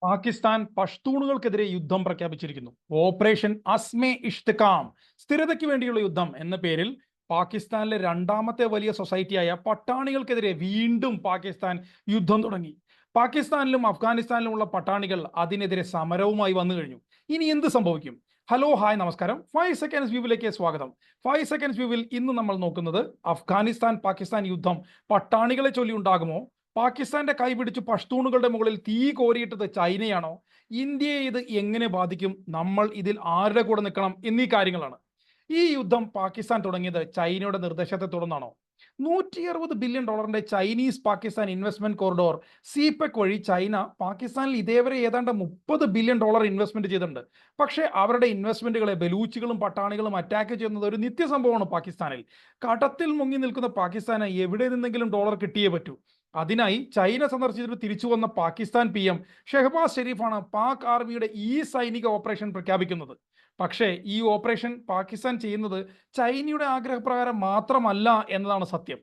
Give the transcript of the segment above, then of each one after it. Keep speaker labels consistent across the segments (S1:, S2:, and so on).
S1: പാകിസ്ഥാൻ പഷ്തൂണുകൾക്കെതിരെ യുദ്ധം പ്രഖ്യാപിച്ചിരിക്കുന്നു. ഓപ്പറേഷൻ അസ്മെ ഇഷ്തിഖാം, സ്ഥിരതയ്ക്ക് വേണ്ടിയുള്ള യുദ്ധം എന്ന പേരിൽ പാകിസ്ഥാനിലെ രണ്ടാമത്തെ വലിയ സൊസൈറ്റിയായ പട്ടാണികൾക്കെതിരെ വീണ്ടും പാകിസ്ഥാൻ യുദ്ധം തുടങ്ങി. പാകിസ്ഥാനിലും അഫ്ഗാനിസ്ഥാനിലുമുള്ള പട്ടാണികൾ അതിനെതിരെ സമരവുമായി വന്നു കഴിഞ്ഞു. ഇനി എന്ത് സംഭവിക്കും? ഹലോ, ഹായ്, നമസ്കാരം. 5 സെക്കൻഡ്സ് വ്യൂവിലേക്ക് സ്വാഗതം. 5 സെക്കൻഡ്സ് വ്യൂവിൽ ഇന്ന് നമ്മൾ നോക്കുന്നത് അഫ്ഗാനിസ്ഥാൻ പാകിസ്ഥാൻ യുദ്ധം പട്ടാണികളെ ചൊല്ലി ഉണ്ടാകുമോ? പാകിസ്ഥാന്റെ കൈപിടിച്ച് പഷ്തൂണുകളുടെ മുകളിൽ തീ കോരിയിട്ടത് ചൈനയാണോ? ഇന്ത്യയെ ഇത് എങ്ങനെ ബാധിക്കും? നമ്മൾ ഇതിൽ ആരുടെ കൂടെ നിൽക്കണം എന്നീ കാര്യങ്ങളാണ്. ഈ യുദ്ധം പാകിസ്ഥാൻ തുടങ്ങിയത് ചൈനയുടെ നിർദ്ദേശത്തെ തുടർന്നാണോ? $160 billion Chinese Pakistan investment corridor CPEC വഴി ചൈന പാകിസ്ഥാനിൽ ഇതേവരെ ഏതാണ്ട് $30 ബില്യൺ ഇൻവെസ്റ്റ്മെന്റ് ചെയ്തിട്ടുണ്ട്. പക്ഷേ അവരുടെ ഇൻവെസ്റ്റ്മെന്റുകളെ ബലൂച്ചികളും പട്ടാണികളും അറ്റാക്ക് ചെയ്യുന്നത് ഒരു നിത്യസംഭവമാണ് പാകിസ്ഥാനിൽ. കടത്തിൽ മുങ്ങി നിൽക്കുന്ന പാകിസ്ഥാന് എവിടെ നിന്നെങ്കിലും ഡോളർ കിട്ടിയേ പറ്റൂ. അതിനായി ചൈന സന്ദർശിച്ചിട്ട് തിരിച്ചു വന്ന പാകിസ്ഥാൻ PM ഷെഹബാസ് ഷെരീഫാണ് പാക് ആർമിയുടെ ഈ സൈനിക ഓപ്പറേഷൻ പ്രഖ്യാപിക്കുന്നത്. പക്ഷേ ഈ ഓപ്പറേഷൻ പാകിസ്ഥാൻ ചെയ്യുന്നത് ചൈനയുടെ ആഗ്രഹപ്രകാരം മാത്രമല്ല എന്നതാണ് സത്യം.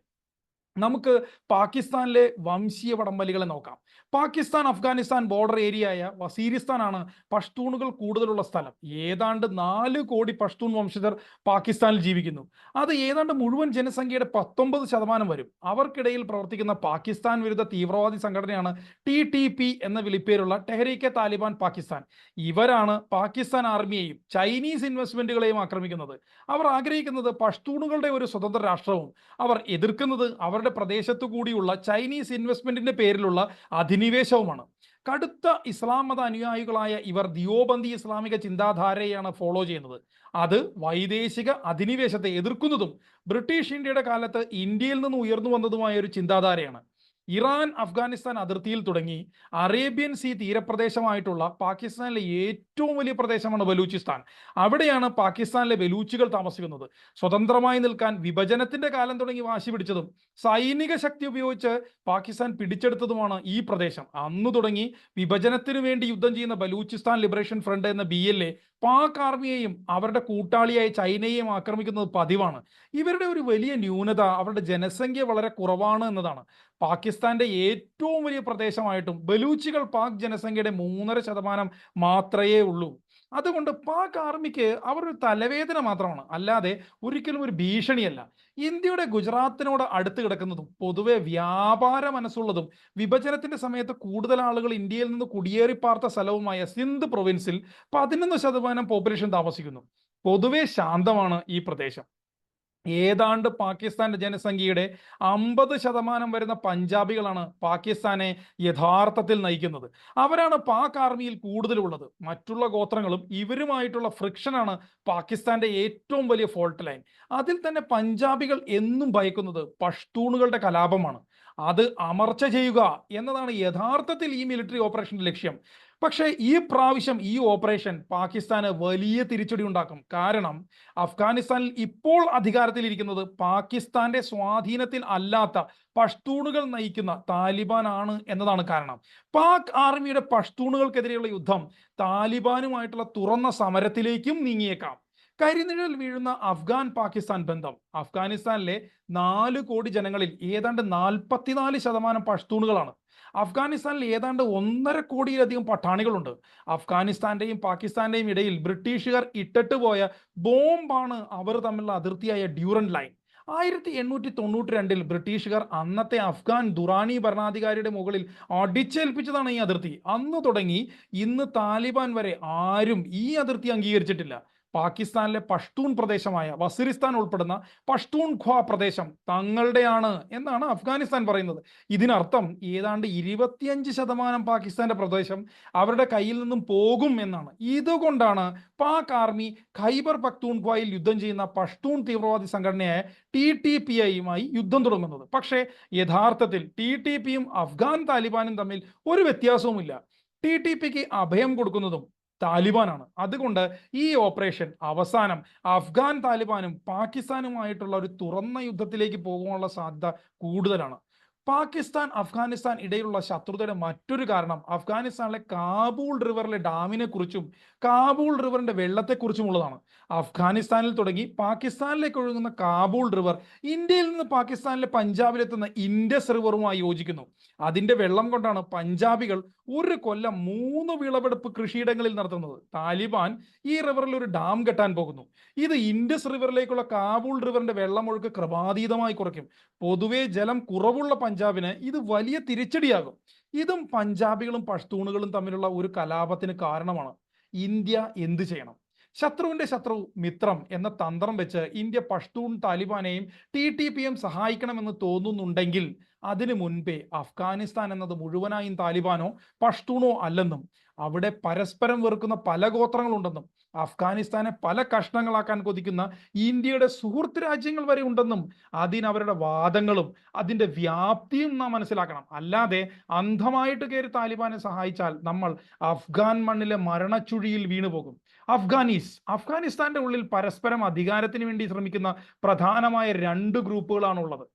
S1: നമുക്ക് പാകിസ്ഥാനിലെ വംശീയ വടംവലികളെ നോക്കാം. പാകിസ്ഥാൻ അഫ്ഗാനിസ്ഥാൻ ബോർഡർ ഏരിയയായ വസീരിസ്ഥാനാണ് പഷ്തൂണുകൾ കൂടുതലുള്ള സ്ഥലം. ഏതാണ്ട് 4 കോടി പഷ്തൂൺ വംശജർ പാകിസ്ഥാനിൽ ജീവിക്കുന്നു. അത് ഏതാണ്ട് മുഴുവൻ ജനസംഖ്യയുടെ 19% വരും. അവർക്കിടയിൽ പ്രവർത്തിക്കുന്ന പാകിസ്ഥാൻ വിരുദ്ധ തീവ്രവാദി സംഘടനയാണ് TTP എന്ന വിളിപ്പേരുള്ള ടെഹ്രീക്കെ താലിബാൻ പാകിസ്ഥാൻ. ഇവരാണ് പാകിസ്ഥാൻ ആർമിയെയും ചൈനീസ് ഇൻവെസ്റ്റ്മെന്റുകളെയും ആക്രമിക്കുന്നത്. അവർ ആഗ്രഹിക്കുന്നത് പഷ്തൂണുകളുടെ ഒരു സ്വതന്ത്ര രാഷ്ട്രവും അവർ എതിർക്കുന്നത് അവരുടെ പ്രദേശത്തു കൂടിയുള്ള ചൈനീസ് ഇൻവെസ്റ്റ്മെന്റിന്റെ പേരിലുള്ള അധിനിവേശവുമാണ്. കടുത്ത ഇസ്ലാം മത അനുയായികളായ ഇവർ ദിയോബന്ദി ഇസ്ലാമിക ചിന്താധാരയാണ് ഫോളോ ചെയ്യുന്നത്. അത് വൈദേശിക അധിനിവേശത്തെ എതിർക്കുന്നതും ബ്രിട്ടീഷ് ഇന്ത്യയുടെ കാലത്ത് ഇന്ത്യയിൽ നിന്ന് ഉയർന്നു വന്നതുമായ ഒരു ചിന്താധാരയാണ്. ഇറാൻ അഫ്ഗാനിസ്ഥാൻ അതിർത്തിയിൽ തുടങ്ങി അറേബ്യൻ സീ തീരപ്രദേശമായിട്ടുള്ള പാകിസ്ഥാനിലെ ഏറ്റവും വലിയ പ്രദേശമാണ് ബലൂചിസ്ഥാൻ. അവിടെയാണ് പാകിസ്ഥാനിലെ ബലൂച്ചികൾ താമസിക്കുന്നത്. സ്വതന്ത്രമായി നിൽക്കാൻ വിഭജനത്തിന്റെ കാലം തുടങ്ങി വാശി പിടിച്ചതും സൈനിക ശക്തി ഉപയോഗിച്ച് പാകിസ്ഥാൻ പിടിച്ചെടുത്തതുമാണ് ഈ പ്രദേശം. അന്നു തുടങ്ങി വിഭജനത്തിനു വേണ്ടി യുദ്ധം ചെയ്യുന്ന ബലൂചിസ്ഥാൻ ലിബറേഷൻ ഫ്രണ്ട് എന്ന BLA പാക് ആർമിയെയും അവരുടെ കൂട്ടാളിയായ ചൈനയെയും ആക്രമിക്കുന്നത് പതിവാണ്. ഇവരുടെ ഒരു വലിയ ന്യൂനത അവരുടെ ജനസംഖ്യ വളരെ കുറവാണ് എന്നതാണ്. പാകിസ്ഥാന്റെ ഏറ്റവും വലിയ പ്രദേശമായിട്ടും ബലൂച്ചികൾ പാക് ജനസംഖ്യയുടെ 3.5% മാത്രമേ ഉള്ളൂ. അതുകൊണ്ട് പാക് ആർമിക്ക് അവർ ഒരു തലവേദന മാത്രമാണ്, അല്ലാതെ ഒരിക്കലും ഒരു ഭീഷണിയല്ല. ഇന്ത്യയുടെ ഗുജറാത്തിനോട് അടുത്ത് കിടക്കുന്നതും പൊതുവെ വ്യാപാര മനസ്സുള്ളതും വിഭജനത്തിന്റെ സമയത്ത് കൂടുതൽ ആളുകൾ ഇന്ത്യയിൽ നിന്ന് കുടിയേറി പാർത്ത സ്ഥലവുമായ സിന്ധ് പ്രൊവിൻസിൽ 11% പോപ്പുലേഷൻ താമസിക്കുന്നു. പൊതുവെ ശാന്തമാണ് ഈ പ്രദേശം. ഏതാണ്ട് പാകിസ്ഥാന്റെ ജനസംഖ്യയുടെ 50% വരുന്ന പഞ്ചാബികളാണ് പാകിസ്ഥാനെ യഥാർത്ഥത്തിൽ നയിക്കുന്നത്. അവരാണ് പാക് ആർമിയിൽ കൂടുതലുള്ളത്. മറ്റുള്ള ഗോത്രങ്ങളും ഇവരുമായിട്ടുള്ള ഫ്രിക്ഷനാണ് പാകിസ്ഥാന്റെ ഏറ്റവും വലിയ ഫോൾട്ട് ലൈൻ. അതിൽ തന്നെ പഞ്ചാബികൾ എന്നും ഭയക്കുന്നത് പഷ്തൂണുകളുടെ കലാപമാണ്. അത് അമർച്ച ചെയ്യുക എന്നതാണ് യഥാർത്ഥത്തിൽ ഈ മിലിറ്ററി ഓപ്പറേഷന്റെ ലക്ഷ്യം. പക്ഷേ ഈ പ്രാവശ്യം ഈ ഓപ്പറേഷൻ പാകിസ്ഥാന് വലിയ തിരിച്ചടി ഉണ്ടാക്കും. കാരണം അഫ്ഗാനിസ്ഥാനിൽ ഇപ്പോൾ അധികാരത്തിലിരിക്കുന്നത് പാകിസ്ഥാന്റെ സ്വാധീനത്തിൽ അല്ലാത്ത പഷ്തൂണുകൾ നയിക്കുന്ന താലിബാൻ ആണ് എന്നതാണ് കാരണം. പാക് ആർമിയുടെ പഷ്തൂണുകൾക്കെതിരെയുള്ള യുദ്ധം താലിബാനുമായിട്ടുള്ള തുറന്ന സമരത്തിലേക്കും നീങ്ങിയേക്കാം. കരിനിഴൽ വീഴുന്ന അഫ്ഗാൻ പാകിസ്ഥാൻ ബന്ധം. അഫ്ഗാനിസ്ഥാനിലെ 4 കോടി ജനങ്ങളിൽ ഏതാണ്ട് 44% പഷ്തൂണുകളാണ്. അഫ്ഗാനിസ്ഥാനിൽ ഏതാണ്ട് 1.5 കോടിയിലധികം പട്ടാണികളുണ്ട്. അഫ്ഗാനിസ്ഥാന്റെയും പാകിസ്ഥാന്റെയും ഇടയിൽ ബ്രിട്ടീഷുകാർ ഇട്ടിട്ട് പോയ ബോംബാണ് അവർ തമ്മിലുള്ള അതിർത്തിയായ ഡ്യൂറൻ ലൈൻ. 1892 ബ്രിട്ടീഷുകാർ അന്നത്തെ അഫ്ഗാൻ ദുറാനി ഭരണാധികാരിയുടെ മുകളിൽ അടിച്ചേൽപ്പിച്ചതാണ് ഈ അതിർത്തി. അന്ന് തുടങ്ങി ഇന്ന് താലിബാൻ വരെ ആരും ഈ അതിർത്തി അംഗീകരിച്ചിട്ടില്ല. പാകിസ്ഥാനിലെ പഷ്തൂൺ പ്രദേശമായ വസീറിസ്ഥാൻ ഉൾപ്പെടുന്ന പഷ്തൂൺ ഖ്വാ പ്രദേശം തങ്ങളുടെയാണ് എന്നാണ് അഫ്ഗാനിസ്ഥാൻ പറയുന്നത്. ഇതിനർത്ഥം ഏതാണ്ട് 25% പാകിസ്ഥാന്റെ പ്രദേശം അവരുടെ കയ്യിൽ നിന്നും പോകും എന്നാണ്. ഇതുകൊണ്ടാണ് പാക് ആർമി ഖൈബർ പഖ്തൂൺഖ്വയിൽ യുദ്ധം ചെയ്യുന്ന പഷ്തൂൺ തീവ്രവാദി സംഘടനയായ TTP-യുമായി യുദ്ധം തുടങ്ങുന്നത്. പക്ഷേ യഥാർത്ഥത്തിൽ TTP-യും അഫ്ഗാൻ താലിബാനും തമ്മിൽ ഒരു വ്യത്യാസവുമില്ല. TTP-ക്ക് അഭയം കൊടുക്കുന്നതും താലിബാനാണ്. അതുകൊണ്ട് ഈ ഓപ്പറേഷൻ അവസാനം അഫ്ഗാൻ താലിബാനും പാകിസ്ഥാനുമായിട്ടുള്ള ഒരു തുറന്ന യുദ്ധത്തിലേക്ക് പോകാനുള്ള സാധ്യത കൂടുതലാണ്. പാകിസ്ഥാൻ അഫ്ഗാനിസ്ഥാൻ ഇടയിലുള്ള ശത്രുതയുടെ മറ്റൊരു കാരണം അഫ്ഗാനിസ്ഥാനിലെ കാബൂൾ റിവറിലെ ഡാമിനെ കുറിച്ചും കാബൂൾ റിവറിന്റെ വെള്ളത്തെക്കുറിച്ചുമുള്ളതാണ്. അഫ്ഗാനിസ്ഥാനിൽ തുടങ്ങി പാകിസ്ഥാനിലേക്ക് ഒഴുകുന്ന കാബൂൾ റിവർ ഇന്ത്യയിൽ നിന്ന് പാകിസ്ഥാനിലെ പഞ്ചാബിലെത്തുന്ന ഇൻഡസ് റിവറുമായി യോജിക്കുന്നു. അതിന്റെ വെള്ളം കൊണ്ടാണ് പഞ്ചാബികൾ ഒരു കൊല്ലം 3 വിളവെടുപ്പ് കൃഷിയിടങ്ങളിൽ നടത്തുന്നത്. താലിബാൻ ഈ റിവറിൽ ഒരു ഡാം കെട്ടാൻ പോകുന്നു. ഇത് ഇൻഡസ് റിവറിലേക്കുള്ള കാബൂൾ റിവറിന്റെ വെള്ളമൊഴുക്ക് ക്രമാതീതമായി കുറയ്ക്കും. പൊതുവെ ജലം കുറവുള്ള പഞ്ചാബിന് ഇത് വലിയ തിരിച്ചടിയാകും. ഇതും പഞ്ചാബികളും പഷ്തൂണുകളും തമ്മിലുള്ള ഒരു കലാപത്തിന് കാരണമാണ്. ഇന്ത്യ എന്ത് ചെയ്യണം? ശത്രുവിന്റെ ശത്രു മിത്രം എന്ന തന്ത്രം വെച്ച് ഇന്ത്യ പഷ്തൂൺ താലിബാനെയും TTPയും സഹായിക്കണമെന്ന് തോന്നുന്നുണ്ടെങ്കിൽ അതിനു മുൻപേ അഫ്ഗാനിസ്ഥാൻ എന്നത് മുഴുവനായും താലിബാനോ പഷ്തൂണോ അല്ലെന്നും അവിടെ പരസ്പരം വെറുക്കുന്ന പല ഗോത്രങ്ങളുണ്ടെന്നും അഫ്ഗാനിസ്ഥാനെ പല കഷ്ണങ്ങളാക്കാൻ കൊതിക്കുന്ന ഇന്ത്യയുടെ സുഹൃത്ത് രാജ്യങ്ങൾ വരെ ഉണ്ടെന്നും അതിനവരുടെ വാദങ്ങളും അതിന്റെ വ്യാപ്തിയും നാം മനസ്സിലാക്കണം. അല്ലാതെ അന്ധമായിട്ട് കയറി താലിബാനെ സഹായിച്ചാൽ നമ്മൾ അഫ്ഗാൻ മണ്ണിലെ മരണച്ചുഴിയിൽ വീണുപോകും. അഫ്ഗാനിസ്ഥാന്റെ ഉള്ളിൽ പരസ്പരം അധികാരത്തിന് വേണ്ടി ശ്രമിക്കുന്ന പ്രധാനമായ 2 ഗ്രൂപ്പുകളാണുള്ളത്.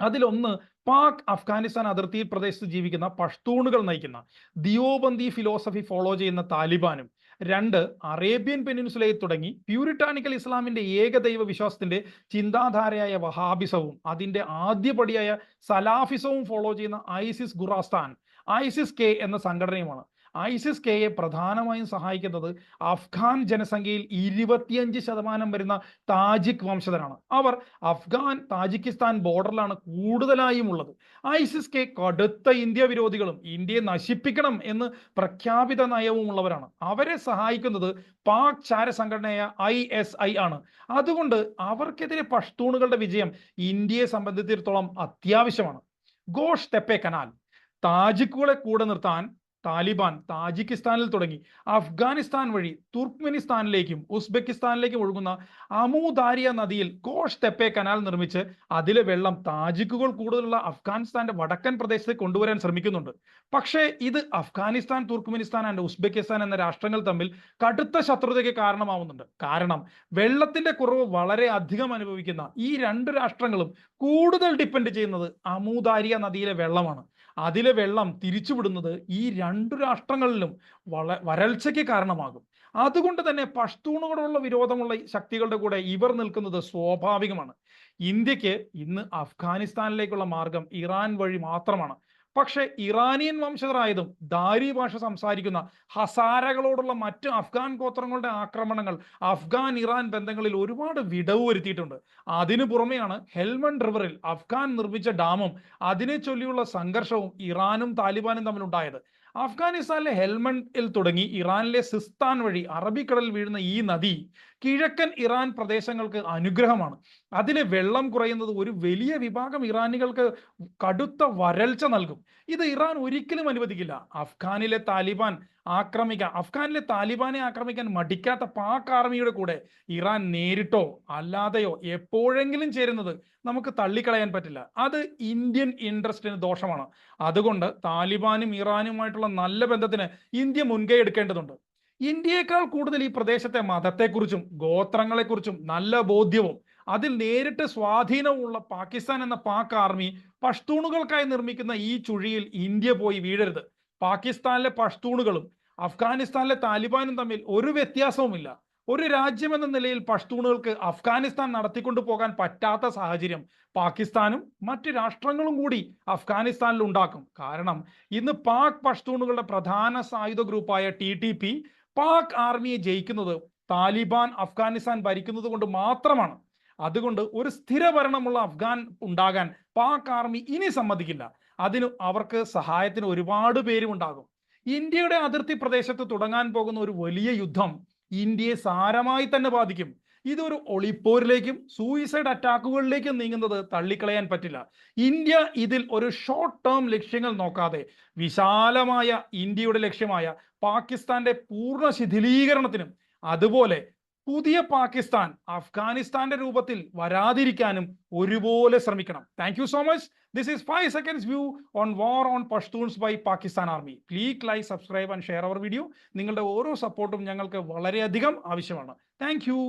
S1: അതിലൊന്ന് പാക് അഫ്ഗാനിസ്ഥാൻ അതിർത്തി പ്രദേശത്ത് ജീവിക്കുന്ന പഷ്തൂണുകൾ നയിക്കുന്ന ദിയോബന്ദി ഫിലോസഫി ഫോളോ ചെയ്യുന്ന താലിബാനും, 2 അറേബ്യൻ പെനിൻസുലയിൽ തുടങ്ങി പ്യൂരിറ്റാനിക്കൽ ഇസ്ലാമിന്റെ ഏകദൈവ വിശ്വാസത്തിന്റെ ചിന്താധാരയായ വഹാബിസവും അതിന്റെ ആദ്യപടിയായ സലാഫിസവും ഫോളോ ചെയ്യുന്ന ISIS എന്ന സംഘടനയുമാണ്. ISIS-Kയെ പ്രധാനമായും സഹായിക്കുന്നത് അഫ്ഗാൻ ജനസംഖ്യയിൽ 25% വരുന്ന താജിക് വംശജരാണ്. അവർ അഫ്ഗാൻ താജിക്കിസ്ഥാൻ ബോർഡറിലാണ് കൂടുതലായും ഉള്ളത്. ISIS-K കടുത്ത ഇന്ത്യ വിരോധികളും ഇന്ത്യയെ നശിപ്പിക്കണം എന്ന് പ്രഖ്യാപിത നയവും ഉള്ളവരാണ്. അവരെ സഹായിക്കുന്നത് പാക് ചാര സംഘടനയായ ISI ആണ്. അതുകൊണ്ട് അവർക്കെതിരെ പഷ്തൂണുകളുടെ വിജയം ഇന്ത്യയെ സംബന്ധിച്ചിടത്തോളം അത്യാവശ്യമാണ്. ഗോഷ് തെപ്പെ കനാൽ താജിക്കുകളെ കൂടെ നിർത്താൻ താലിബാൻ താജിക്കിസ്ഥാനിൽ തുടങ്ങി അഫ്ഗാനിസ്ഥാൻ വഴി തുർക്ക്മെനിസ്ഥാനിലേക്കും ഉസ്ബെക്കിസ്ഥാനിലേക്കും ഒഴുകുന്ന അമൂദാരിയ നദിയിൽ ഗോഷ് തെപ്പെ കനാൽ നിർമ്മിച്ച് അതിലെ വെള്ളം താജിക്കുകൾ കൂടുതലുള്ള അഫ്ഗാനിസ്ഥാന്റെ വടക്കൻ പ്രദേശത്തേക്ക് കൊണ്ടുവരാൻ ശ്രമിക്കുന്നുണ്ട്. പക്ഷേ ഇത് അഫ്ഗാനിസ്ഥാൻ, തുർക്ക്മെനിസ്ഥാൻ ആൻഡ് ഉസ്ബെക്കിസ്ഥാൻ എന്ന രാഷ്ട്രങ്ങൾ തമ്മിൽ കടുത്ത ശത്രുതയ്ക്ക് കാരണമാവുന്നുണ്ട്. കാരണം വെള്ളത്തിന്റെ കുറവ് വളരെ അധികം അനുഭവിക്കുന്ന ഈ 2 രാഷ്ട്രങ്ങളും കൂടുതൽ ഡിപ്പെൻഡ് ചെയ്യുന്നത് അമൂദാരിയ നദിയിലെ വെള്ളമാണ്. അതിലെ വെള്ളം തിരിച്ചുവിടുന്നത് ഈ 2 രാഷ്ട്രങ്ങളിലും വരൾച്ചയ്ക്ക് കാരണമാകും. അതുകൊണ്ട് തന്നെ പഷ്തൂണുകളോടുള്ള വിരോധമുള്ള ശക്തികളുടെ കൂടെ ഇവർ നിൽക്കുന്നത് സ്വാഭാവികമാണ്. ഇന്ത്യക്ക് ഇന്ന് അഫ്ഗാനിസ്ഥാനിലേക്കുള്ള മാർഗം ഇറാൻ വഴി മാത്രമാണ്. പക്ഷേ ഇറാനിയൻ വംശജരായതും ദാരി ഭാഷ സംസാരിക്കുന്ന ഹസാരകളോടുള്ള മറ്റ് അഫ്ഗാൻ ഗോത്രങ്ങളുടെ ആക്രമണങ്ങൾ അഫ്ഗാൻ ഇറാൻ ബന്ധങ്ങളിൽ ഒരുപാട് വിടവ് വരുത്തിയിട്ടുണ്ട്. അതിനു പുറമെയാണ് ഹെൽമണ്ട് റിവറിൽ അഫ്ഗാൻ നിർമ്മിച്ച ഡാമും അതിനെ ചൊല്ലിയുള്ള സംഘർഷവും ഇറാനും താലിബാനും തമ്മിലുണ്ടായത്. അഫ്ഗാനിസ്ഥാനിലെ ഹെൽമണ്ടിൽ തുടങ്ങി ഇറാനിലെ സിസ്താൻ വഴി അറബിക്കടലിൽ വീഴുന്ന ഈ നദി കിഴക്കൻ ഇറാൻ പ്രദേശങ്ങൾക്ക് അനുഗ്രഹമാണ്. അതിലെ വെള്ളം കുറയുന്നത് ഒരു വലിയ വിഭാഗം ഇറാനികൾക്ക് കടുത്ത വരൾച്ച നൽകും. ഇത് ഇറാൻ ഒരിക്കലും അനുവദിക്കില്ല. അഫ്ഗാനിലെ താലിബാനെ ആക്രമിക്കാൻ മടിക്കാത്ത പാക് ആർമിയുടെ കൂടെ ഇറാൻ നേരിട്ടോ അല്ലാതെയോ എപ്പോഴെങ്കിലും ചേരുന്നത് നമുക്ക് തള്ളിക്കളയാൻ പറ്റില്ല. അത് ഇന്ത്യൻ ഇൻട്രസ്റ്റിന് ദോഷമാണ്. അതുകൊണ്ട് താലിബാനും ഇറാനുമായിട്ടുള്ള നല്ല ബന്ധത്തിന് ഇന്ത്യ മുൻകൈ എടുക്കേണ്ടതുണ്ട്. ഇന്ത്യയേക്കാൾ കൂടുതൽ ഈ പ്രദേശത്തെ മതത്തെക്കുറിച്ചും ഗോത്രങ്ങളെക്കുറിച്ചും നല്ല ബോധ്യവും അതിൽ നേരിട്ട് സ്വാധീനവുമുള്ള പാകിസ്ഥാൻ എന്ന പാക് ആർമി പഷ്തൂണുകൾക്കായി നിർമ്മിക്കുന്ന ഈ ചുഴിയിൽ ഇന്ത്യ പോയി വീഴരുത്. പാകിസ്ഥാനിലെ പഷ്തൂണുകളും അഫ്ഗാനിസ്ഥാനിലെ താലിബാനും തമ്മിൽ ഒരു വ്യത്യാസവുമില്ല. ഒരു രാജ്യമെന്ന നിലയിൽ പഷ്തൂണുകൾക്ക് അഫ്ഗാനിസ്ഥാൻ നടത്തിക്കൊണ്ടു പോകാൻ പറ്റാത്ത സാഹചര്യം പാകിസ്ഥാനും മറ്റ് രാഷ്ട്രങ്ങളും കൂടി അഫ്ഗാനിസ്ഥാനിൽ ഉണ്ടാക്കും. കാരണം ഇന്ന് പാക് പഷ്തൂണുകളുടെ പ്രധാന സായുധ ഗ്രൂപ്പായ TTP പാക് ആർമിയെ ജയിക്കുന്നത് താലിബാൻ അഫ്ഗാനിസ്ഥാൻ ഭരിക്കുന്നത് കൊണ്ട് മാത്രമാണ്. അതുകൊണ്ട് ഒരു സ്ഥിരഭരണമുള്ള അഫ്ഗാൻ ഉണ്ടാകാൻ പാക് ആർമി ഇനി സമ്മതിക്കില്ല. അതിന് അവർക്ക് സഹായത്തിന് ഒരുപാട് പേരും ഉണ്ടാകും. ഇന്ത്യയുടെ അതിർത്തി പ്രദേശത്ത് തുടങ്ങാൻ പോകുന്ന ഒരു വലിയ യുദ്ധം ഇന്ത്യയെ സാരമായി തന്നെ ബാധിക്കും. ഇതൊരു ഒളിപ്പോരിലേക്കും സൂയിസൈഡ് അറ്റാക്കുകളിലേക്കും നീങ്ങുന്നത് തള്ളിക്കളയാൻ പറ്റില്ല. ഇന്ത്യ ഇതിൽ ഒരു ഷോർട്ട് ടേം ലക്ഷ്യങ്ങൾ നോക്കാതെ വിശാലമായ ഇന്ത്യയുടെ ലക്ഷ്യമായ പാകിസ്ഥാന്റെ പൂർണ്ണ ശിഥിലീകരണത്തിനും അതുപോലെ പുതിയ പാകിസ്ഥാൻ അഫ്ഗാനിസ്ഥാന്റെ രൂപത്തിൽ വരാതിരിക്കാനും ഒരുപോലെ ശ്രമിക്കണം. Thank you so much. This is 5 seconds view on war on Pashtuns by Pakistan Army. Please like, subscribe and share our video. നിങ്ങളുടെ ഓരോ സപ്പോർട്ടും ഞങ്ങൾക്ക് വളരെയധികം ആവശ്യമാണ്. Thank you.